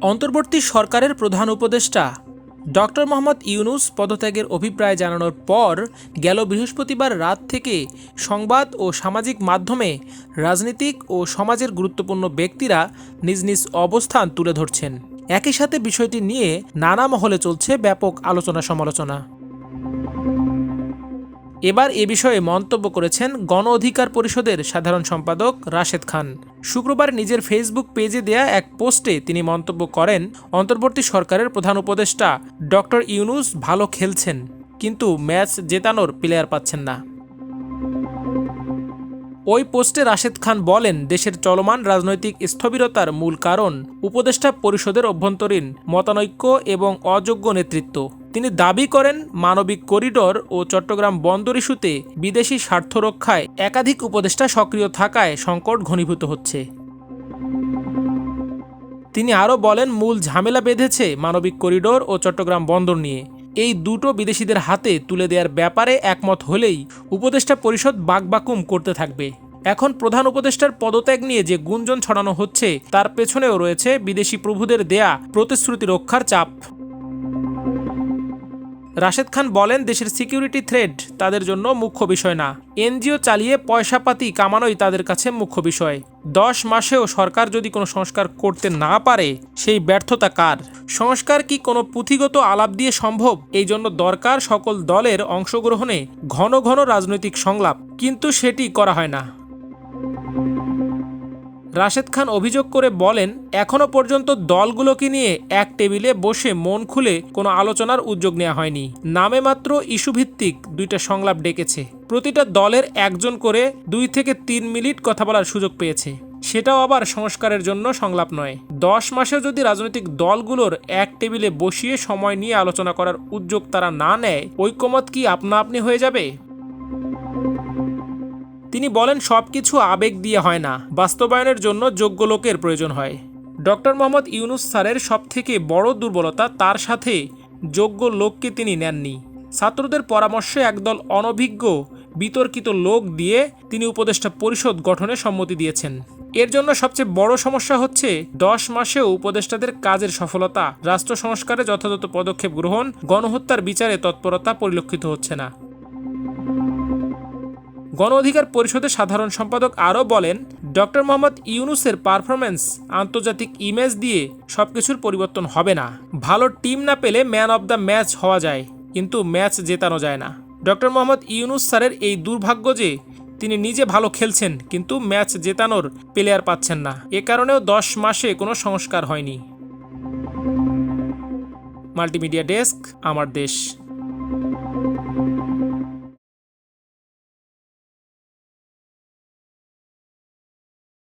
অন্তর্বর্তী সরকারের প্রধান উপদেষ্টা ডক্টর মোহাম্মদ ইউনূস পদত্যাগের অভিপ্রায় জানানোর পর গেল বৃহস্পতিবার রাত থেকে সংবাদ ও সামাজিক মাধ্যমে রাজনীতিক ও সমাজের গুরুত্বপূর্ণ ব্যক্তিরা নিজ নিজ অবস্থান তুলে ধরছেন। একই সাথে বিষয়টি নিয়ে নানা মহলে চলছে ব্যাপক আলোচনা সমালোচনা। এবার এ বিষয়ে মন্তব্য করেছেন গণ অধিকার পরিষদের সাধারণ সম্পাদক রাশেদ খান। শুক্রবার নিজের ফেসবুক পেজে দেয়া এক পোস্টে তিনি মন্তব্য করেন, অন্তর্বর্তী সরকারের প্রধান উপদেষ্টা ডক্টর ইউনূস ভালো খেলছেন, কিন্তু ম্যাচ জেতানোর প্লেয়ার পাচ্ছেন না। ওই পোস্টে রাশেদ খান বলেন, দেশের চলমান রাজনৈতিক স্থবিরতার মূল কারণ উপদেষ্টা পরিষদের অভ্যন্তরীণ মতানৈক্য এবং অযোগ্য নেতৃত্ব। তিনি দাবি করেন, মানবিক করিডোর ও চট্টগ্রাম বন্দর ইস্যুতে বিদেশি স্বার্থ রক্ষায় একাধিক উপদেষ্টা সক্রিয় থাকায় সংকট ঘনীভূত হচ্ছে। তিনি আরও বলেন, মূল ঝামেলা বেঁধেছে মানবিক করিডোর ও চট্টগ্রাম বন্দর নিয়ে। এই দুটো বিদেশিদের হাতে তুলে দেওয়ার ব্যাপারে একমত হলেই উপদেষ্টা পরিষদ বাকবাকুম করতে থাকবে। এখন প্রধান উপদেষ্টার পদত্যাগ নিয়ে যে গুঞ্জন ছড়ানো হচ্ছে তার পেছনেও রয়েছে বিদেশি প্রভুদের দেয়া প্রতিশ্রুতি রক্ষার চাপ। রাশেদ খান বলেন, দেশের সিকিউরিটি থ্রেট তাদের জন্য মুখ্য বিষয় না, এনজিও চালিয়ে পয়সাপাতি কামানোই তাদের কাছে মুখ্য বিষয়। 10 মাসেও সরকার যদি কোনো সংস্কার করতে না পারে, সেই ব্যর্থতা কার? সংস্কার কি কোনো পুঁথিগত আলাপ দিয়ে সম্ভব? এই জন্য দরকার সকল দলের অংশগ্রহণে ঘন ঘন রাজনৈতিক সংলাপ, কিন্তু সেটি করা হয় না। রাশেদ খান অভিযোগ করে বলেন, এখনও পর্যন্ত দলগুলোকে নিয়ে এক টেবিলে বসে মন খুলে কোনো আলোচনার উদ্যোগ নেওয়া হয়নি। নামে মাত্র ইস্যুভিত্তিক 2টা সংলাপ ডেকেছে। প্রতিটা দলের একজন করে 2 থেকে 3 মিনিট কথা বলার সুযোগ পেয়েছে। সেটাও আবার সংস্কারের জন্য সংলাপ নয়। 10 মাসেও যদি রাজনৈতিক দলগুলোর এক টেবিলে বসিয়ে সময় নিয়ে আলোচনা করার উদ্যোগ তারা না নেয়, ঐকমত্য কি আপনা আপনি হয়ে যাবে? তিনি বলেন, সবকিছু আবেগ দিয়ে হয় না, বাস্তবায়নের জন্য যোগ্য লোকের প্রয়োজন হয়। ডক্টর মোহাম্মদ ইউনূস স্যারের সবথেকে বড় দুর্বলতা তার সাথে যোগ্য লোককে তিনি নেননি। ছাত্রদের পরামর্শে একদল অনভিজ্ঞ বিতর্কিত লোক দিয়ে তিনি উপদেষ্টা পরিষদ গঠনে সম্মতি দিয়েছেন। এর জন্য সবচেয়ে বড় সমস্যা হচ্ছে 10 মাসেও উপদেষ্টাদের কাজের সফলতা, রাষ্ট্র সংস্কারে যথাযথ পদক্ষেপ গ্রহণ, গণহত্যার বিচারে তৎপরতা পরিলক্ষিত হচ্ছে না। গণ অধিকার পরিষদের সাধারণ সম্পাদক আরও বলেন, ডক্টর মোহাম্মদ ইউনূসের পারফরমেন্স আন্তর্জাতিক ইমেজ দিয়ে সবকিছুর পরিবর্তন হবে না। ভালো টিম না পেলে ম্যান অব দ্য ম্যাচ হওয়া যায়, কিন্তু ম্যাচ জেতানো যায় না। ডক্টর মোহাম্মদ ইউনূস স্যারের এই দুর্ভাগ্য যে তিনি নিজে ভালো খেলছেন, কিন্তু ম্যাচ জেতানোর প্লেয়ার পাচ্ছেন না। এ কারণেও 10 মাসে কোনো সংস্কার হয়নি। মাল্টিমিডিয়া ডেস্ক, আমার দেশ।